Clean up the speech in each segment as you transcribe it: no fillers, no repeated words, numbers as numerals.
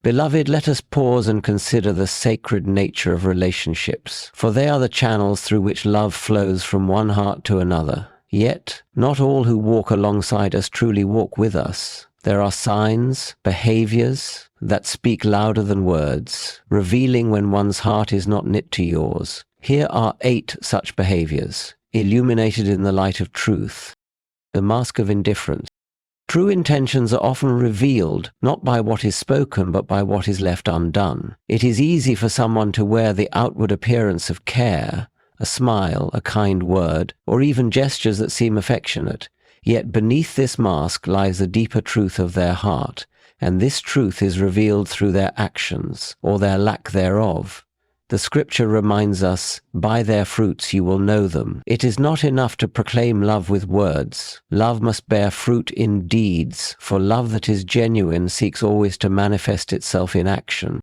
Beloved, let us pause and consider the sacred nature of relationships, for they are the channels through which love flows from one heart to another. Yet, not all who walk alongside us truly walk with us. There are signs, behaviors that speak louder than words, revealing when one's heart is not knit to yours. Here are 8 such behaviors, illuminated in the light of truth. The mask of indifference. True intentions are often revealed not by what is spoken but by what is left undone. It is easy for someone to wear the outward appearance of care, a smile, a kind word, or even gestures that seem affectionate. Yet beneath this mask lies the deeper truth of their heart, and this truth is revealed through their actions, or their lack thereof. The scripture reminds us, by their fruits you will know them. It is not enough to proclaim love with words. Love must bear fruit in deeds, for love that is genuine seeks always to manifest itself in action.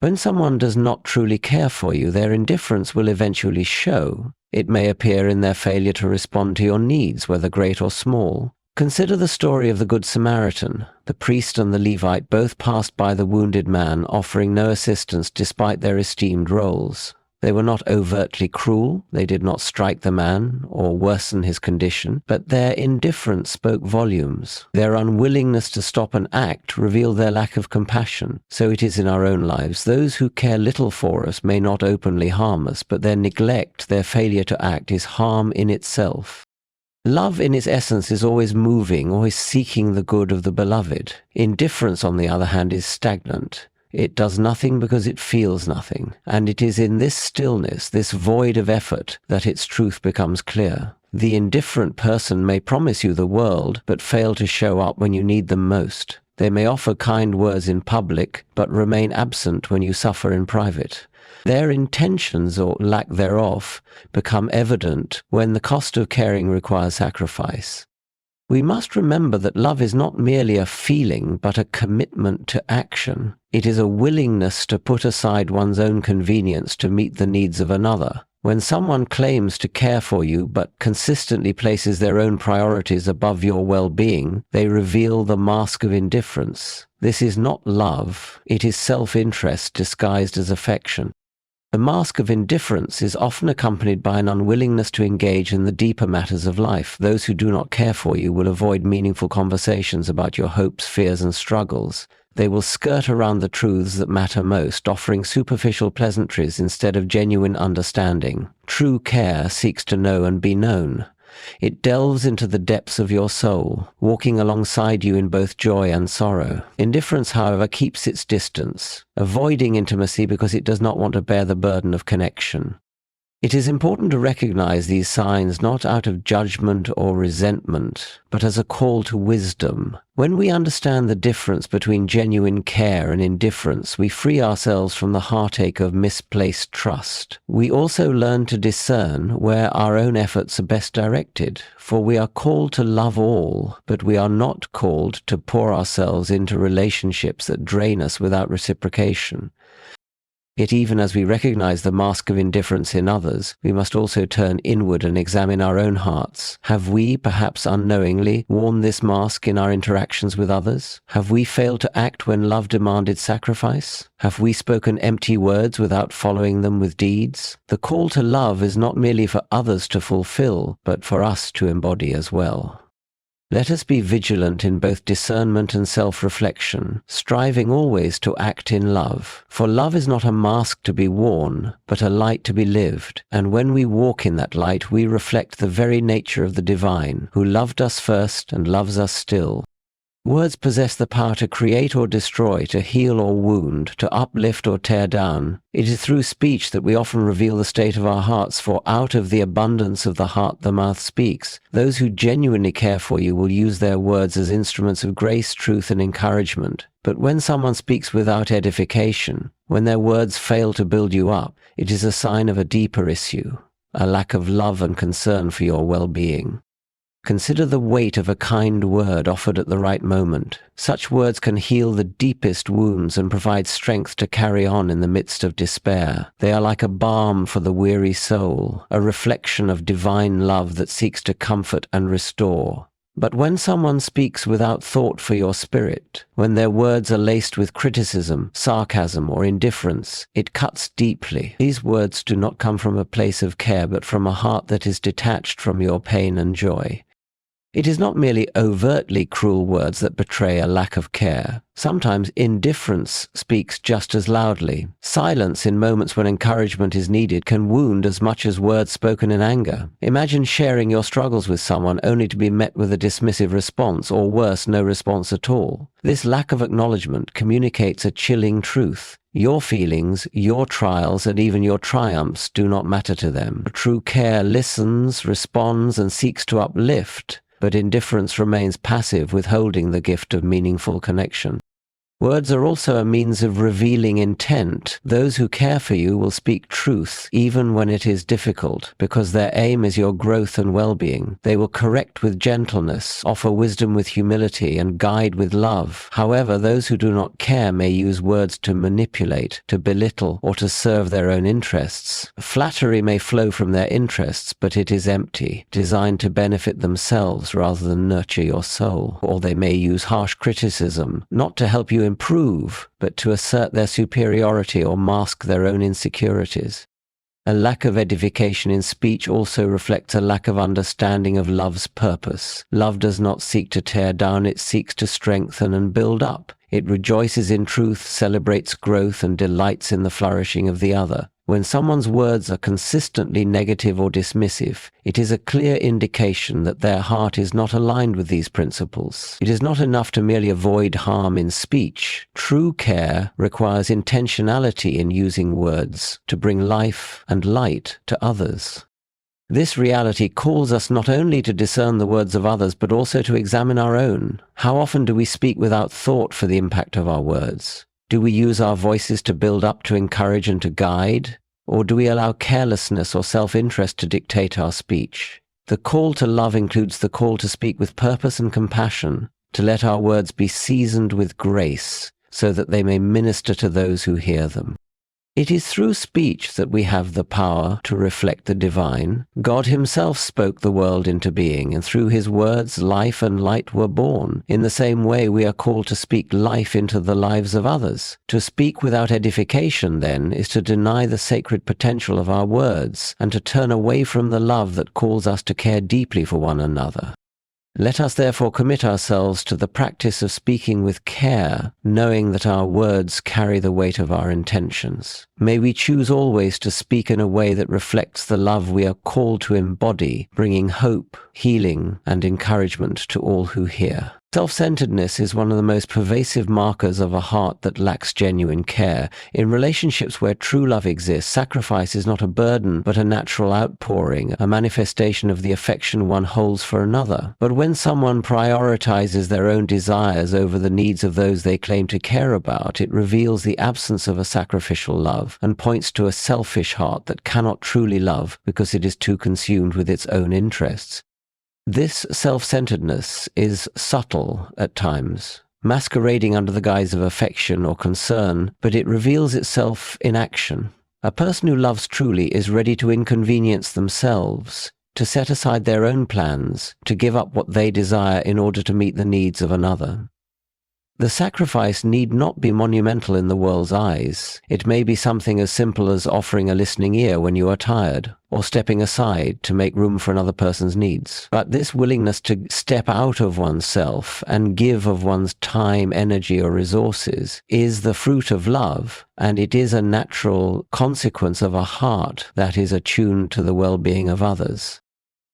When someone does not truly care for you, their indifference will eventually show. It may appear in their failure to respond to your needs, whether great or small. Consider the story of the Good Samaritan. The priest and the Levite both passed by the wounded man, offering no assistance despite their esteemed roles. They were not overtly cruel, they did not strike the man or worsen his condition, but their indifference spoke volumes. Their unwillingness to stop and act revealed their lack of compassion. So it is in our own lives. Those who care little for us may not openly harm us, but their neglect, their failure to act, is harm in itself. Love in its essence is always moving, always seeking the good of the beloved. Indifference, on the other hand, is stagnant. It does nothing because it feels nothing, and it is in this stillness, this void of effort, that its truth becomes clear. The indifferent person may promise you the world, but fail to show up when you need them most. They may offer kind words in public, but remain absent when you suffer in private. Their intentions, or lack thereof, become evident when the cost of caring requires sacrifice. We must remember that love is not merely a feeling, but a commitment to action. It is a willingness to put aside one's own convenience to meet the needs of another. When someone claims to care for you but consistently places their own priorities above your well-being, they reveal the mask of indifference. This is not love, it is self-interest disguised as affection. The mask of indifference is often accompanied by an unwillingness to engage in the deeper matters of life. Those who do not care for you will avoid meaningful conversations about your hopes, fears, and struggles. They will skirt around the truths that matter most, offering superficial pleasantries instead of genuine understanding. True care seeks to know and be known. It delves into the depths of your soul, walking alongside you in both joy and sorrow. Indifference, however, keeps its distance, avoiding intimacy because it does not want to bear the burden of connection. It is important to recognize these signs not out of judgment or resentment, but as a call to wisdom. When we understand the difference between genuine care and indifference, we free ourselves from the heartache of misplaced trust. We also learn to discern where our own efforts are best directed, for we are called to love all, but we are not called to pour ourselves into relationships that drain us without reciprocation. Yet even as we recognize the mask of indifference in others, we must also turn inward and examine our own hearts. Have we, perhaps unknowingly, worn this mask in our interactions with others? Have we failed to act when love demanded sacrifice? Have we spoken empty words without following them with deeds? The call to love is not merely for others to fulfill, but for us to embody as well. Let us be vigilant in both discernment and self-reflection, striving always to act in love. For love is not a mask to be worn, but a light to be lived, and when we walk in that light, we reflect the very nature of the divine, who loved us first and loves us still. Words possess the power to create or destroy, to heal or wound, to uplift or tear down. It is through speech that we often reveal the state of our hearts, for out of the abundance of the heart the mouth speaks. Those who genuinely care for you will use their words as instruments of grace, truth, and encouragement. But when someone speaks without edification, when their words fail to build you up, it is a sign of a deeper issue, a lack of love and concern for your well-being. Consider the weight of a kind word offered at the right moment. Such words can heal the deepest wounds and provide strength to carry on in the midst of despair. They are like a balm for the weary soul, a reflection of divine love that seeks to comfort and restore. But when someone speaks without thought for your spirit, when their words are laced with criticism, sarcasm, or indifference, it cuts deeply. These words do not come from a place of care, but from a heart that is detached from your pain and joy. It is not merely overtly cruel words that betray a lack of care. Sometimes indifference speaks just as loudly. Silence in moments when encouragement is needed can wound as much as words spoken in anger. Imagine sharing your struggles with someone only to be met with a dismissive response, or worse, no response at all. This lack of acknowledgement communicates a chilling truth. Your feelings, your trials, and even your triumphs do not matter to them. True care listens, responds, and seeks to uplift, but indifference remains passive, withholding the gift of meaningful connection. Words are also a means of revealing intent. Those who care for you will speak truth, even when it is difficult, because their aim is your growth and well-being. They will correct with gentleness, offer wisdom with humility, and guide with love. However, those who do not care may use words to manipulate, to belittle, or to serve their own interests. Flattery may flow from their interests, but it is empty, designed to benefit themselves rather than nurture your soul. Or they may use harsh criticism, not to help you improve, but to assert their superiority or mask their own insecurities. A lack of edification in speech also reflects a lack of understanding of love's purpose. Love does not seek to tear down, it seeks to strengthen and build up. It rejoices in truth, celebrates growth, and delights in the flourishing of the other. When someone's words are consistently negative or dismissive, it is a clear indication that their heart is not aligned with these principles. It is not enough to merely avoid harm in speech. True care requires intentionality in using words to bring life and light to others. This reality calls us not only to discern the words of others, but also to examine our own. How often do we speak without thought for the impact of our words? Do we use our voices to build up, to encourage, and to guide? Or do we allow carelessness or self-interest to dictate our speech? The call to love includes the call to speak with purpose and compassion, to let our words be seasoned with grace, so that they may minister to those who hear them. It is through speech that we have the power to reflect the divine. God himself spoke the world into being, and through his words, life and light were born. In the same way, we are called to speak life into the lives of others. To speak without edification, then, is to deny the sacred potential of our words, and to turn away from the love that calls us to care deeply for one another. Let us therefore commit ourselves to the practice of speaking with care, knowing that our words carry the weight of our intentions. May we choose always to speak in a way that reflects the love we are called to embody, bringing hope, healing, and encouragement to all who hear. Self-centeredness is one of the most pervasive markers of a heart that lacks genuine care. In relationships where true love exists, sacrifice is not a burden, but a natural outpouring, a manifestation of the affection one holds for another. But when someone prioritizes their own desires over the needs of those they claim to care about, it reveals the absence of a sacrificial love and points to a selfish heart that cannot truly love because it is too consumed with its own interests. This self-centeredness is subtle at times, masquerading under the guise of affection or concern, but it reveals itself in action. A person who loves truly is ready to inconvenience themselves, to set aside their own plans, to give up what they desire in order to meet the needs of another. The sacrifice need not be monumental in the world's eyes. It may be something as simple as offering a listening ear when you are tired, or stepping aside to make room for another person's needs. But this willingness to step out of oneself and give of one's time, energy, or resources is the fruit of love, and it is a natural consequence of a heart that is attuned to the well-being of others.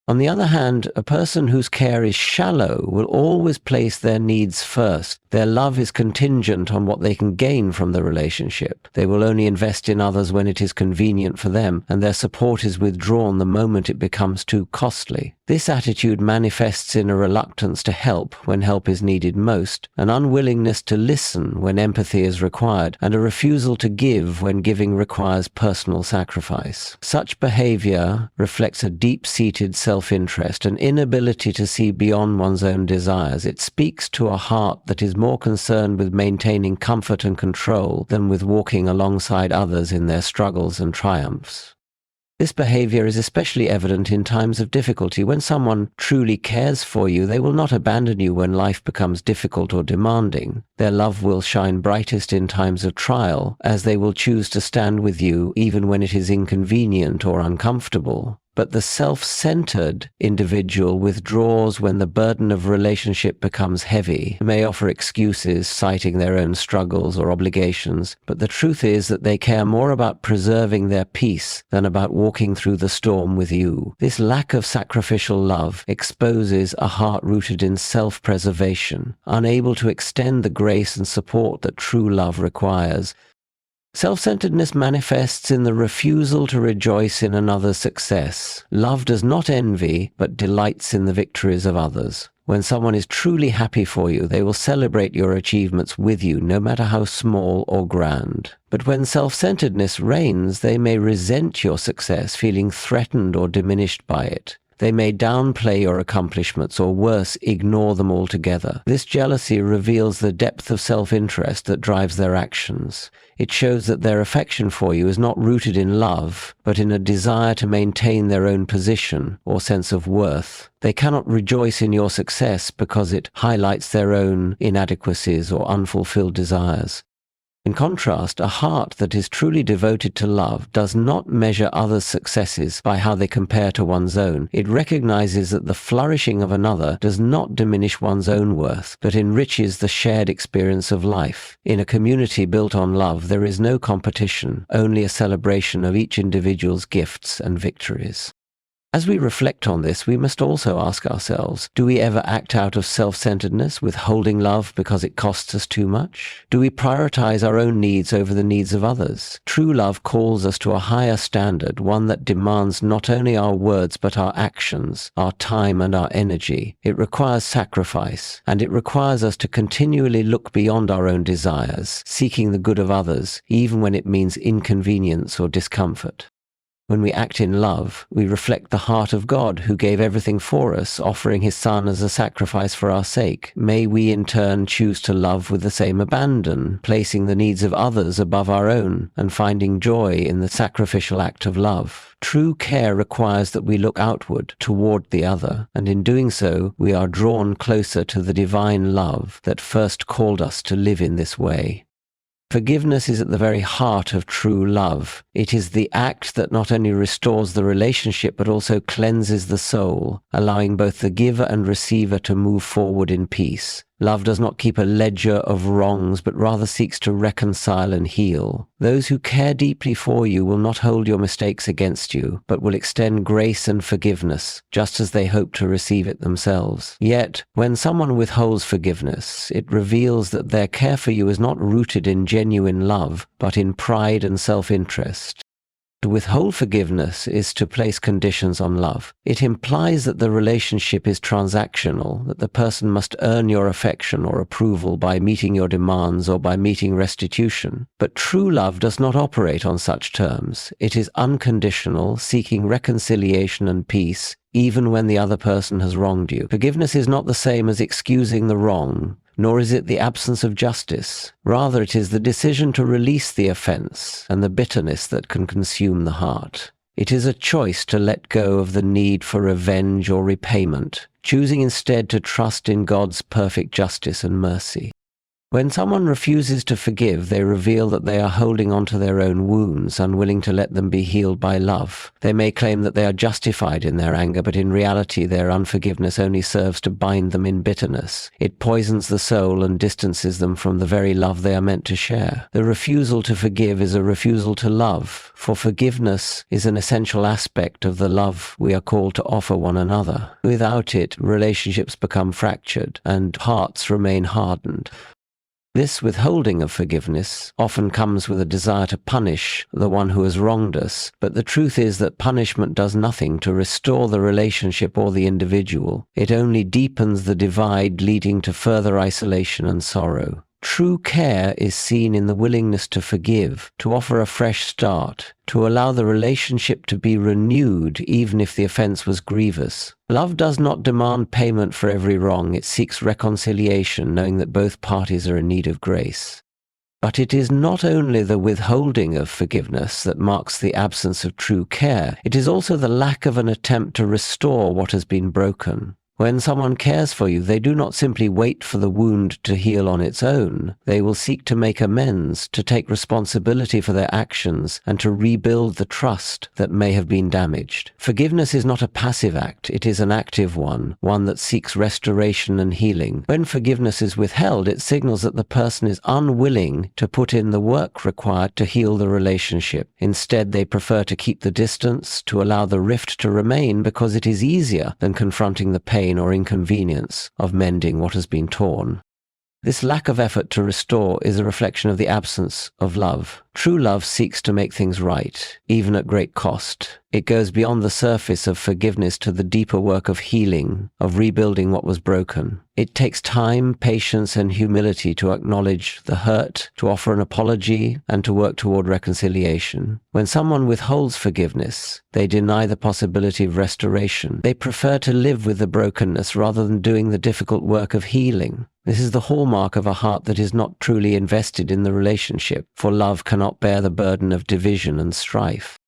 On the other hand, a person whose care is shallow will always place their needs first. Their love is contingent on what they can gain from the relationship. They will only invest in others when it is convenient for them, and their support is withdrawn the moment it becomes too costly. This attitude manifests in a reluctance to help when help is needed most, an unwillingness to listen when empathy is required, and a refusal to give when giving requires personal sacrifice. Such behavior reflects a deep-seated self-interest, an inability to see beyond one's own desires. It speaks to a heart that is more concerned with maintaining comfort and control than with walking alongside others in their struggles and triumphs. This behavior is especially evident in times of difficulty. When someone truly cares for you, they will not abandon you when life becomes difficult or demanding. Their love will shine brightest in times of trial, as they will choose to stand with you even when it is inconvenient or uncomfortable. But the self-centered individual withdraws when the burden of relationship becomes heavy. They may offer excuses, citing their own struggles or obligations, but the truth is that they care more about preserving their peace than about walking through the storm with you. This lack of sacrificial love exposes a heart rooted in self-preservation, unable to extend the grace and support that true love requires. Self-centeredness manifests in the refusal to rejoice in another's success. Love does not envy, but delights in the victories of others. When someone is truly happy for you, they will celebrate your achievements with you, no matter how small or grand. But when self-centeredness reigns, they may resent your success, feeling threatened or diminished by it. They may downplay your accomplishments, or worse, ignore them altogether. This jealousy reveals the depth of self-interest that drives their actions. It shows that their affection for you is not rooted in love, but in a desire to maintain their own position or sense of worth. They cannot rejoice in your success because it highlights their own inadequacies or unfulfilled desires. In contrast, a heart that is truly devoted to love does not measure others' successes by how they compare to one's own. It recognizes that the flourishing of another does not diminish one's own worth, but enriches the shared experience of life. In a community built on love, there is no competition, only a celebration of each individual's gifts and victories. As we reflect on this, we must also ask ourselves, do we ever act out of self-centeredness, withholding love because it costs us too much? Do we prioritize our own needs over the needs of others? True love calls us to a higher standard, one that demands not only our words but our actions, our time and our energy. It requires sacrifice, and it requires us to continually look beyond our own desires, seeking the good of others, even when it means inconvenience or discomfort. When we act in love, we reflect the heart of God, who gave everything for us, offering his Son as a sacrifice for our sake. May we in turn choose to love with the same abandon, placing the needs of others above our own, and finding joy in the sacrificial act of love. True care requires that we look outward, toward the other, and in doing so, we are drawn closer to the divine love that first called us to live in this way. Forgiveness is at the very heart of true love. It is the act that not only restores the relationship but also cleanses the soul, allowing both the giver and receiver to move forward in peace. Love does not keep a ledger of wrongs, but rather seeks to reconcile and heal. Those who care deeply for you will not hold your mistakes against you, but will extend grace and forgiveness, just as they hope to receive it themselves. Yet, when someone withholds forgiveness, it reveals that their care for you is not rooted in genuine love, but in pride and self-interest. To withhold forgiveness is to place conditions on love. It implies that the relationship is transactional, that the person must earn your affection or approval by meeting your demands or by meeting restitution. But true love does not operate on such terms. It is unconditional, seeking reconciliation and peace, even when the other person has wronged you. Forgiveness is not the same as excusing the wrong, nor is it the absence of justice. Rather, it is the decision to release the offense and the bitterness that can consume the heart. It is a choice to let go of the need for revenge or repayment, choosing instead to trust in God's perfect justice and mercy. When someone refuses to forgive, they reveal that they are holding on to their own wounds, unwilling to let them be healed by love. They may claim that they are justified in their anger, but in reality their unforgiveness only serves to bind them in bitterness. It poisons the soul and distances them from the very love they are meant to share. The refusal to forgive is a refusal to love, for forgiveness is an essential aspect of the love we are called to offer one another. Without it, relationships become fractured and hearts remain hardened. This withholding of forgiveness often comes with a desire to punish the one who has wronged us, but the truth is that punishment does nothing to restore the relationship or the individual. It only deepens the divide, leading to further isolation and sorrow. True care is seen in the willingness to forgive, to offer a fresh start, to allow the relationship to be renewed even if the offense was grievous. Love does not demand payment for every wrong. It seeks reconciliation, knowing that both parties are in need of grace. But it is not only the withholding of forgiveness that marks the absence of true care, it is also the lack of an attempt to restore what has been broken. When someone cares for you, they do not simply wait for the wound to heal on its own. They will seek to make amends, to take responsibility for their actions, and to rebuild the trust that may have been damaged. Forgiveness is not a passive act, it is an active one that seeks restoration and healing. When forgiveness is withheld, it signals that the person is unwilling to put in the work required to heal the relationship. Instead, they prefer to keep the distance, to allow the rift to remain because it is easier than confronting the pain or inconvenience of mending what has been torn. This lack of effort to restore is a reflection of the absence of love. True love seeks to make things right, even at great cost. It goes beyond the surface of forgiveness to the deeper work of healing, of rebuilding what was broken. It takes time, patience, and humility to acknowledge the hurt, to offer an apology, and to work toward reconciliation. When someone withholds forgiveness, they deny the possibility of restoration. They prefer to live with the brokenness rather than doing the difficult work of healing. This is the hallmark of a heart that is not truly invested in the relationship, for love cannot bear the burden of division and strife.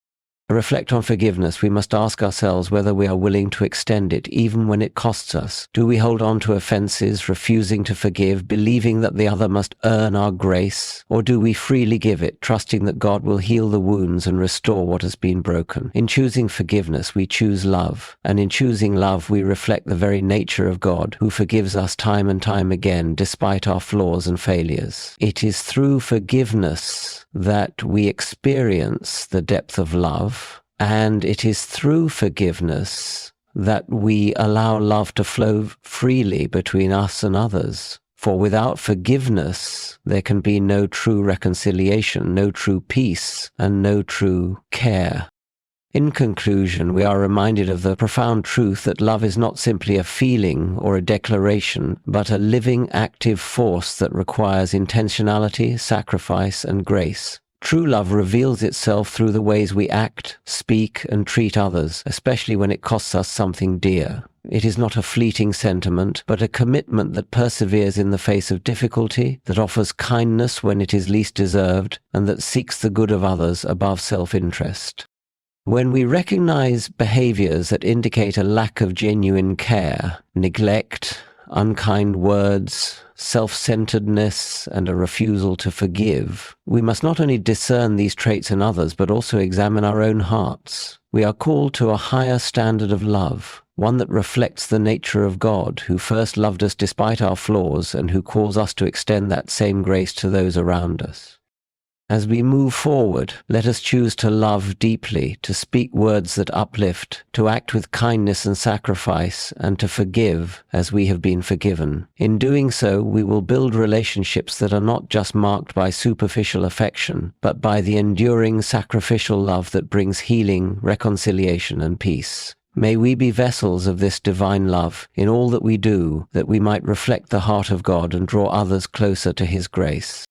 To reflect on forgiveness, we must ask ourselves whether we are willing to extend it even when it costs us. Do we hold on to offenses, refusing to forgive, believing that the other must earn our grace? Or do we freely give it, trusting that God will heal the wounds and restore what has been broken? In choosing forgiveness, we choose love. And in choosing love, we reflect the very nature of God, who forgives us time and time again, despite our flaws and failures. It is through forgiveness that we experience the depth of love, and it is through forgiveness that we allow love to flow freely between us and others. For without forgiveness, there can be no true reconciliation, no true peace, and no true care. In conclusion, we are reminded of the profound truth that love is not simply a feeling or a declaration, but a living, active force that requires intentionality, sacrifice, and grace. True love reveals itself through the ways we act, speak, and treat others, especially when it costs us something dear. It is not a fleeting sentiment, but a commitment that perseveres in the face of difficulty, that offers kindness when it is least deserved, and that seeks the good of others above self-interest. When we recognize behaviors that indicate a lack of genuine care, neglect, unkind words, self-centeredness, and a refusal to forgive, we must not only discern these traits in others, but also examine our own hearts. We are called to a higher standard of love, one that reflects the nature of God, who first loved us despite our flaws, and who calls us to extend that same grace to those around us. As we move forward, let us choose to love deeply, to speak words that uplift, to act with kindness and sacrifice, and to forgive as we have been forgiven. In doing so, we will build relationships that are not just marked by superficial affection, but by the enduring sacrificial love that brings healing, reconciliation, and peace. May we be vessels of this divine love in all that we do, that we might reflect the heart of God and draw others closer to His grace.